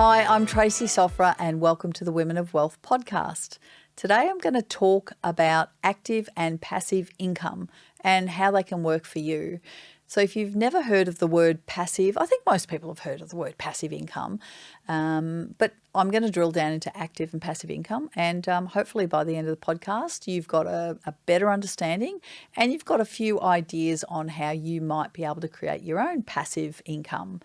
Hi, I'm Tracy Sofra and welcome to the Women of Wealth podcast. Today I'm going to talk about active and passive income and how they can work for you. So if you've never heard of the word passive, I think most people have heard of the word passive income, but I'm going to drill down into active and passive income, and hopefully by the end of the podcast you've got a better understanding and you've got a few ideas on how you might be able to create your own passive income.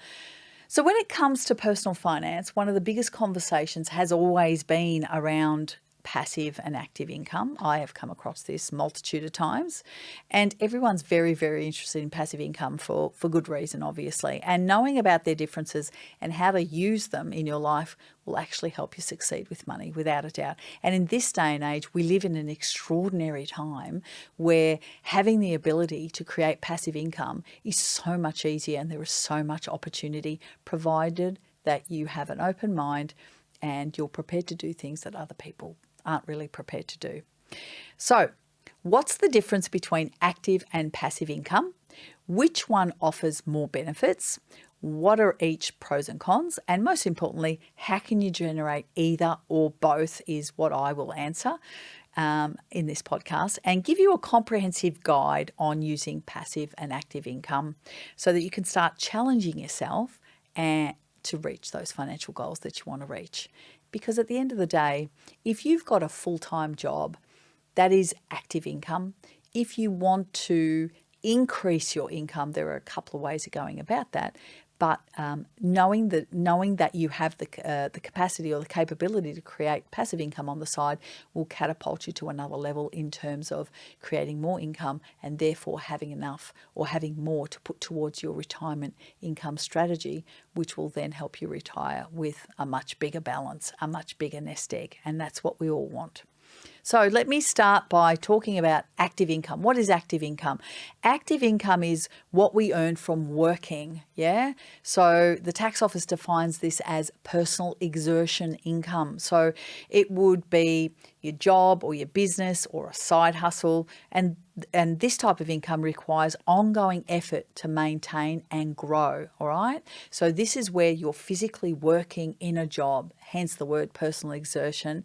So when it comes to personal finance, one of the biggest conversations has always been around passive and active income. I have come across this multitude of times, and everyone's very, very interested in passive income for good reason, obviously. And knowing about their differences and how to use them in your life will actually help you succeed with money, without a doubt. And in this day and age, we live in an extraordinary time where having the ability to create passive income is so much easier, and there is so much opportunity, provided that you have an open mind and you're prepared to do things that other people aren't really prepared to do. So, what's the difference between active and passive income? Which one offers more benefits? What are each pros and cons? And most importantly, how can you generate either or both is what I will answer in this podcast, and give you a comprehensive guide on using passive and active income so that you can start challenging yourself and to reach those financial goals that you want to reach. Because at the end of the day, if you've got a full-time job, that is active income. If you want to increase your income, there are a couple of ways of going about that. But knowing that you have the capacity or the capability to create passive income on the side will catapult you to another level in terms of creating more income, and therefore having enough or having more to put towards your retirement income strategy, which will then help you retire with a much bigger balance, a much bigger nest egg. And that's what we all want. So let me start by talking about active income. What is active income? Active income is what we earn from working, yeah? So the tax office defines this as personal exertion income. So it would be your job or your business or a side hustle, and this type of income requires ongoing effort to maintain and grow, all right? So this is where you're physically working in a job, hence the word personal exertion.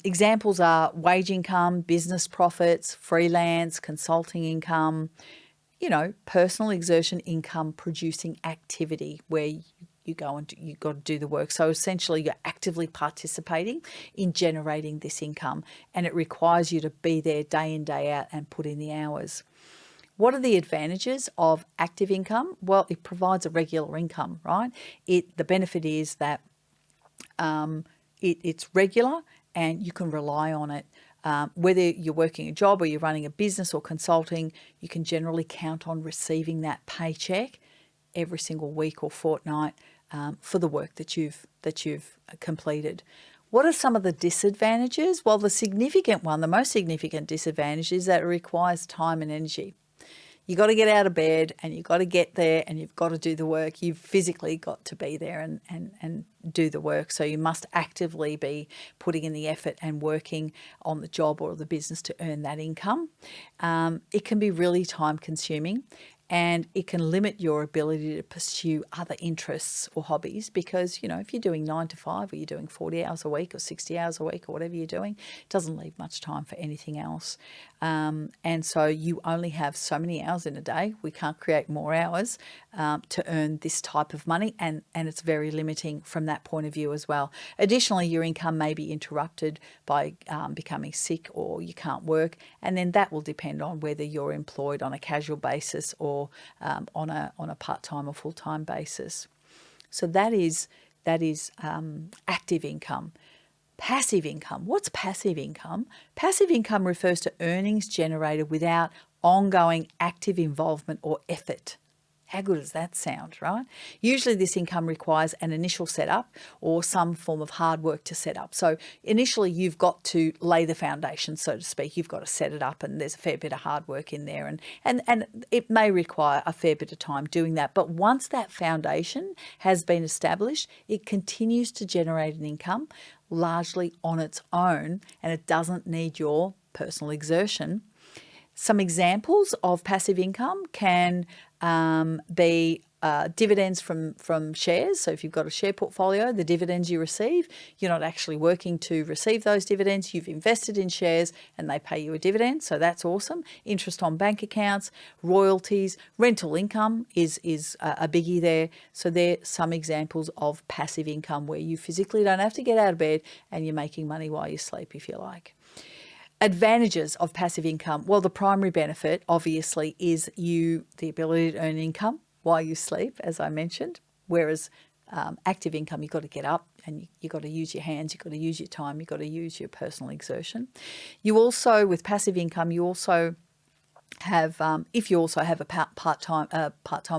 Examples are wage income, business profits, freelance, consulting income, personal exertion income producing activity where you go and you got to do the work. So essentially you're actively participating in generating this income, and it requires you to be there day in, day out and put in the hours. What are the advantages of active income? Well, it provides a regular income, right? The benefit is that it's regular, and you can rely on it. Whether you're working a job or you're running a business or consulting, you can generally count on receiving that paycheck every single week or fortnight for the work that you've completed. What are some of the disadvantages? Well, the most significant disadvantage is that it requires time and energy. You got to get out of bed and you've got to get there and you've got to do the work. You've physically got to be there and do the work. So you must actively be putting in the effort and working on the job or the business to earn that income. It can be really time consuming, and it can limit your ability to pursue other interests or hobbies, because, if you're doing 9 to 5 or you're doing 40 hours a week or 60 hours a week or whatever you're doing, it doesn't leave much time for anything else. And so you only have so many hours in a day. We can't create more hours to earn this type of money, and it's very limiting from that point of view as well. Additionally, your income may be interrupted by becoming sick or you can't work, and then that will depend on whether you're employed on a casual basis or on a part-time or full-time basis. So that is active income. Passive income. What's passive income? Passive income refers to earnings generated without ongoing active involvement or effort. How good does that sound, right? Usually this income requires an initial setup or some form of hard work to set up. So initially you've got to lay the foundation, so to speak. You've got to set it up, and there's a fair bit of hard work in there, and it may require a fair bit of time doing that. But once that foundation has been established, it continues to generate an income largely on its own, and it doesn't need your personal exertion. Some examples of passive income can be dividends from shares. So if you've got a share portfolio, the dividends you receive, you're not actually working to receive those dividends. You've invested in shares and they pay you a dividend. So that's awesome. Interest on bank accounts, royalties, rental income is a biggie there. So they're some examples of passive income where you physically don't have to get out of bed and you're making money while you sleep, if you like. Advantages of passive income. Well, the primary benefit, obviously, is the ability to earn income while you sleep, as I mentioned, whereas active income, you've got to get up and you've got to use your hands, you've got to use your time, you've got to use your personal exertion. You also, with passive income, you also have, if you also have a part-time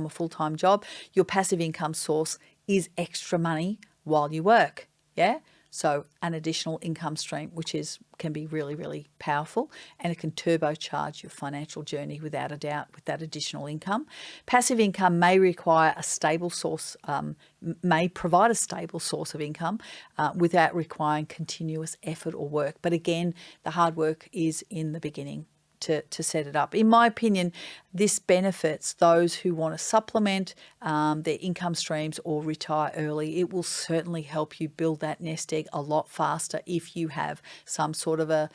or full-time job, your passive income source is extra money while you work, yeah? So an additional income stream, which can be really, really powerful, and it can turbocharge your financial journey without a doubt with that additional income. Passive income may require a stable source, may provide a stable source of income without requiring continuous effort or work. But again, the hard work is in the beginning to set it up. In my opinion, this benefits those who want to supplement their income streams or retire early. It will certainly help you build that nest egg a lot faster if you have some sort of a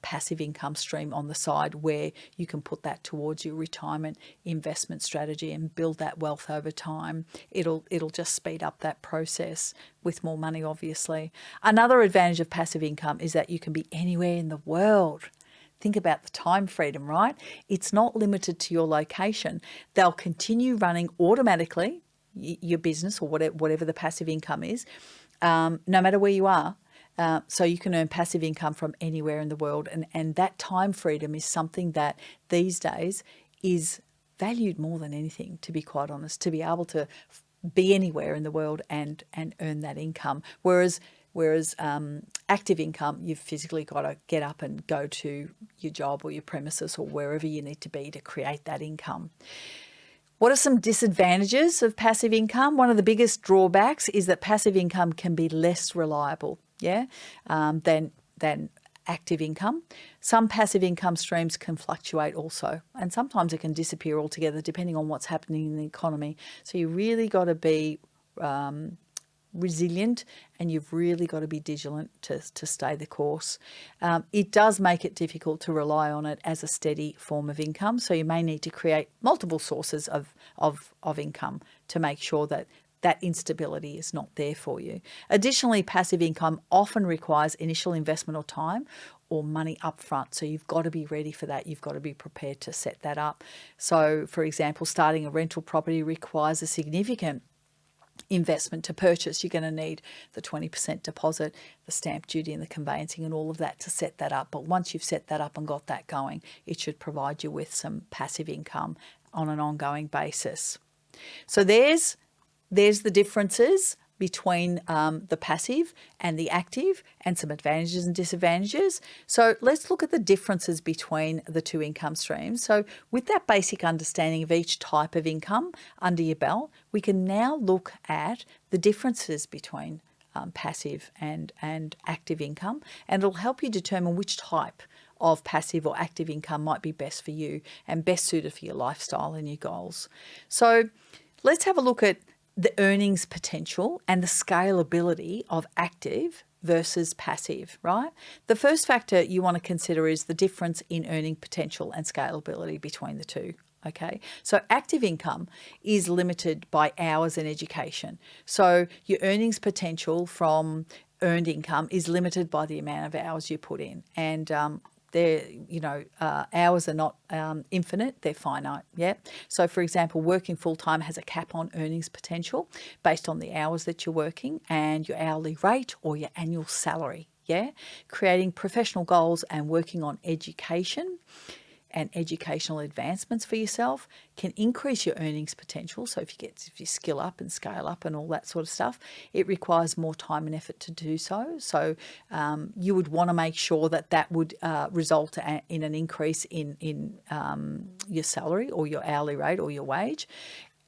passive income stream on the side where you can put that towards your retirement investment strategy and build that wealth over time. It'll just speed up that process with more money, obviously. Another advantage of passive income is that you can be anywhere in the world. Think about the time freedom, right? It's not limited to your location. They'll continue running automatically, your business or whatever the passive income is, no matter where you are. So you can earn passive income from anywhere in the world. And that time freedom is something that these days is valued more than anything, to be quite honest, to be able to be anywhere in the world and earn that income. Whereas active income, you've physically got to get up and go to your job or your premises or wherever you need to be to create that income. What are some disadvantages of passive income? One of the biggest drawbacks is that passive income can be less reliable, than active income. Some passive income streams can fluctuate also, and sometimes it can disappear altogether depending on what's happening in the economy. So you really got to be resilient, and you've really got to be vigilant to stay the course. It does make it difficult to rely on it as a steady form of income, so you may need to create multiple sources of income to make sure that instability is not there for you. Additionally, passive income often requires initial investment or time or money upfront, so you've got to be ready for that. You've got to be prepared to set that up. So, for example, starting a rental property requires a significant investment to purchase. You're going to need the 20% deposit, the stamp duty and the conveyancing and all of that to set that up. But once you've set that up and got that going, it should provide you with some passive income on an ongoing basis. So there's the differences between the passive and the active, and some advantages and disadvantages. So let's look at the differences between the two income streams. So with that basic understanding of each type of income under your belt, we can now look at the differences between passive and active income, and it'll help you determine which type of passive or active income might be best for you and best suited for your lifestyle and your goals. So let's have a look at the earnings potential and the scalability of active versus passive, right? The first factor you want to consider is the difference in earning potential and scalability between the two. Okay, so active income is limited by hours and education. So your earnings potential from earned income is limited by the amount of hours you put in, and hours are not infinite, they're finite, yeah? So for example, working full-time has a cap on earnings potential based on the hours that you're working and your hourly rate or your annual salary, yeah? Creating professional goals and working on education and educational advancements for yourself can increase your earnings potential. So if you skill up and scale up and all that sort of stuff, it requires more time and effort to do so. So you would want to make sure that would result in an increase in your salary or your hourly rate or your wage.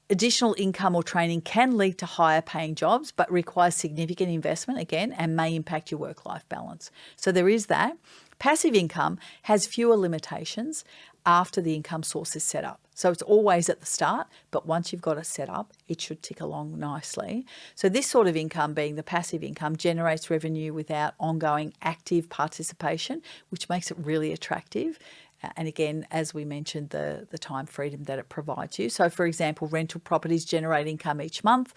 Additional income or training can lead to higher paying jobs, but requires significant investment again and may impact your work-life balance. So there is that. Passive income has fewer limitations after the income source is set up. So it's always at the start, but once you've got it set up, it should tick along nicely. So this sort of income, being the passive income, generates revenue without ongoing active participation, which makes it really attractive. And again, as we mentioned, the time freedom that it provides you. So for example, rental properties generate income each month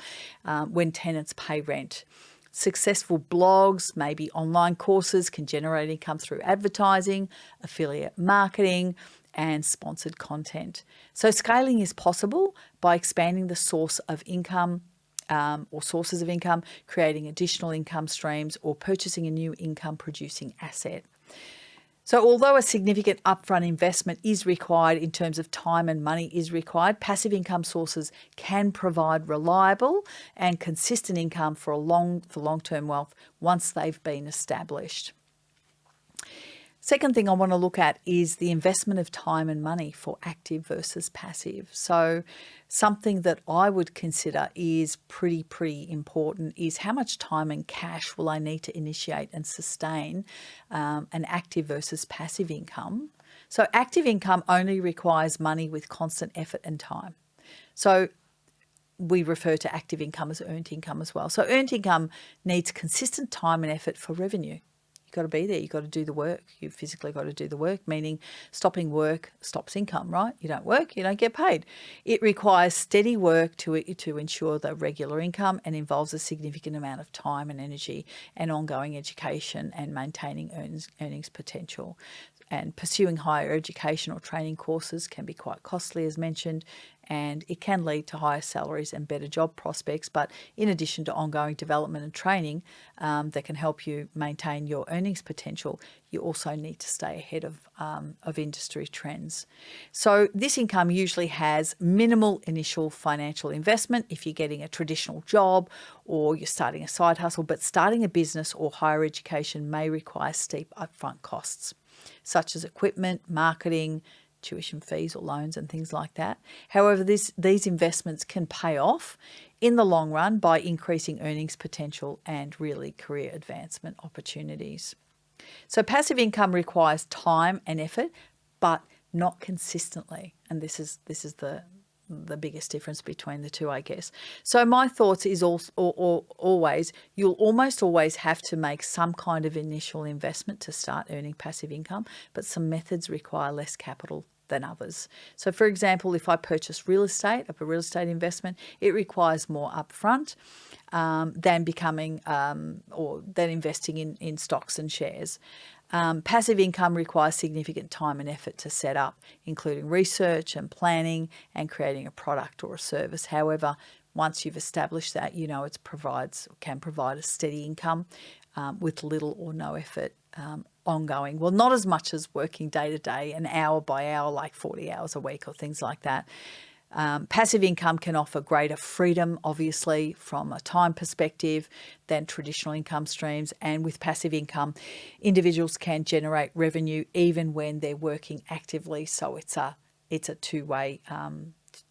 when tenants pay rent. Successful blogs, maybe online courses, can generate income through advertising, affiliate marketing, and sponsored content. So scaling is possible by expanding the source of income or sources of income, creating additional income streams, or purchasing a new income producing asset. So although a significant upfront investment is required in terms of time and money is required, passive income sources can provide reliable and consistent income for long-term wealth once they've been established. Second thing I want to look at is the investment of time and money for active versus passive. So something that I would consider is pretty important is how much time and cash will I need to initiate and sustain an active versus passive income. So active income only requires money with constant effort and time. So we refer to active income as earned income as well. So earned income needs consistent time and effort for revenue. You've got to be there. You've got to do the work. You've physically got to do the work, meaning stopping work stops income, right? You don't work, you don't get paid. It requires steady work to ensure the regular income and involves a significant amount of time and energy and ongoing education and maintaining earnings potential. And pursuing higher education or training courses can be quite costly, as mentioned, and it can lead to higher salaries and better job prospects. But in addition to ongoing development and training that can help you maintain your earnings potential, you also need to stay ahead of industry trends. So this income usually has minimal initial financial investment if you're getting a traditional job or you're starting a side hustle, but starting a business or higher education may require steep upfront costs, such as equipment, marketing, tuition fees or loans and things like that. However, these investments can pay off in the long run by increasing earnings potential and really career advancement opportunities. So passive income requires time and effort, but not consistently. And this is the biggest difference between the two, I guess. So my thoughts is always, you'll almost always have to make some kind of initial investment to start earning passive income, but some methods require less capital than others. So for example, if I purchase real estate, a real estate investment, it requires more upfront than investing in stocks and shares. Passive income requires significant time and effort to set up, including research and planning and creating a product or a service. However, once you've established that, you know it can provide a steady income with little or no effort ongoing. Well, not as much as working day to day and hour by hour, like 40 hours a week or things like that. Passive income can offer greater freedom, obviously, from a time perspective than traditional income streams. And with passive income, individuals can generate revenue even when they're working actively. So it's a two-way.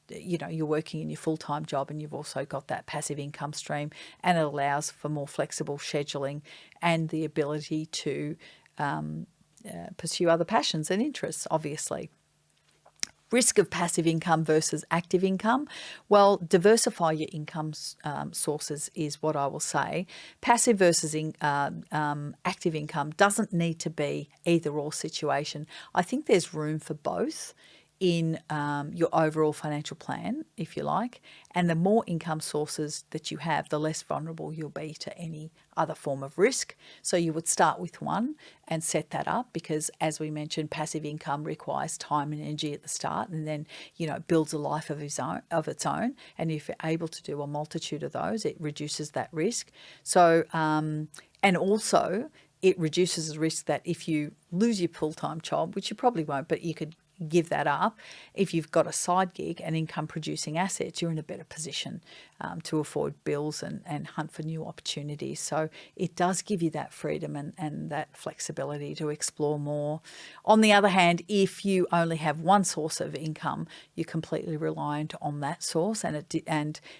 You're working in your full-time job and you've also got that passive income stream, and it allows for more flexible scheduling and the ability to pursue other passions and interests, obviously. Risk of passive income versus active income. Well, diversify your income sources is what I will say. Passive versus active income doesn't need to be either or situation. I think there's room for both in your overall financial plan, if you like, and the more income sources that you have, the less vulnerable you'll be to any other form of risk. So you would start with one and set that up, because as we mentioned, passive income requires time and energy at the start, and then builds a life of its own. And if you're able to do a multitude of those, it reduces that risk. So and also it reduces the risk that if you lose your full-time job, which you probably won't, but you could give that up. If you've got a side gig and income producing assets, you're in a better position to afford bills and hunt for new opportunities. So it does give you that freedom and that flexibility to explore more. On the other hand, if you only have one source of income, you're completely reliant on that source, and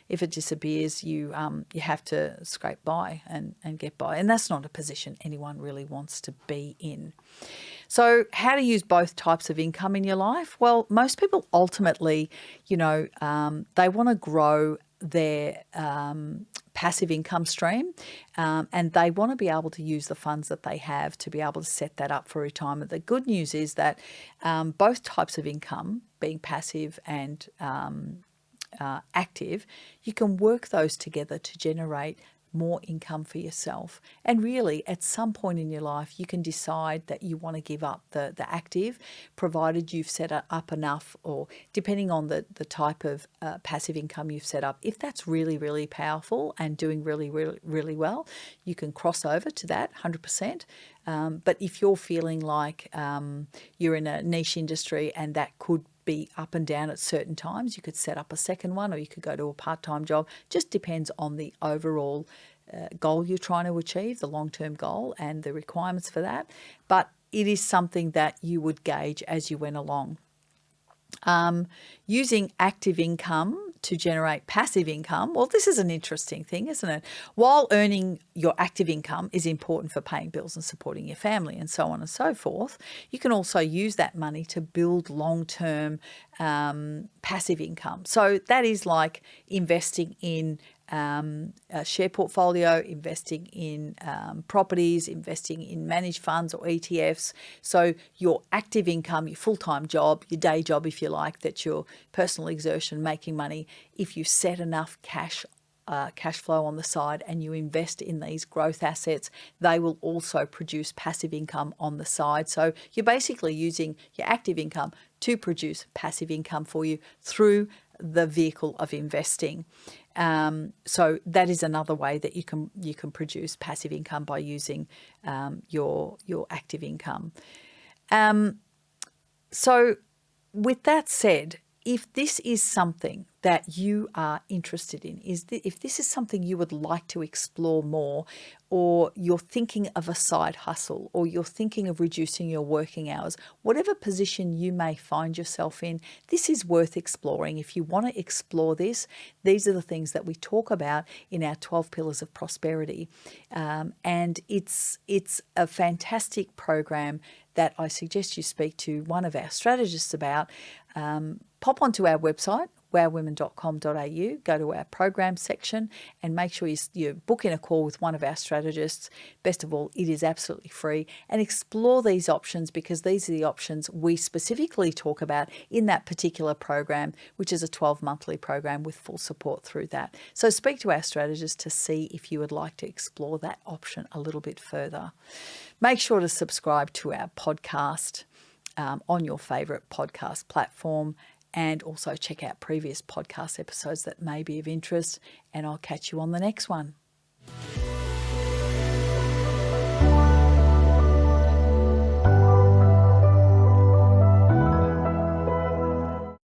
if it disappears, you have to scrape by and get by. And that's not a position anyone really wants to be in. So how to use both types of income in your life? Well, most people ultimately, they want to grow their passive income stream, and they want to be able to use the funds that they have to be able to set that up for retirement. The good news is that both types of income, being passive and active, you can work those together to generate more income for yourself. And really, at some point in your life, you can decide that you want to give up the active, provided you've set up enough, or depending on the type of passive income you've set up. If that's really, really powerful and doing really, really, really well, you can cross over to that 100%. But if you're feeling like you're in a niche industry and that could be up and down at certain times, you could set up a second one, or you could go to a part-time job. Just depends on the overall goal you're trying to achieve, the long-term goal, and the requirements for that. But it is something that you would gauge as you went along. Using active income to generate passive income. Well, this is an interesting thing, isn't it? While earning your active income is important for paying bills and supporting your family and so on and so forth, you can also use that money to build long-term passive income. So that is like investing in a share portfolio, investing in properties, investing in managed funds or ETFs. So your active income, your full-time job, your day job, if you like, that's your personal exertion, making money. If you set enough cash flow on the side and you invest in these growth assets, they will also produce passive income on the side. So you're basically using your active income to produce passive income for you through the vehicle of investing. So that is another way that you can produce passive income, by using your active income. So with that said, if this is something that you are interested in, if this is something you would like to explore more, or you're thinking of a side hustle, or you're thinking of reducing your working hours, whatever position you may find yourself in, this is worth exploring. If you want to explore this, these are the things that we talk about in our 12 Pillars of Prosperity. And it's a fantastic program that I suggest you speak to one of our strategists about. Pop onto our website, wowwomen.com.au, go to our program section and make sure you book in a call with one of our strategists. Best of all, it is absolutely free, and explore these options, because these are the options we specifically talk about in that particular program, which is a 12-monthly program with full support through that. So speak to our strategist to see if you would like to explore that option a little bit further. Make sure to subscribe to our podcast on your favourite podcast platform, and also check out previous podcast episodes that may be of interest, and I'll catch you on the next one.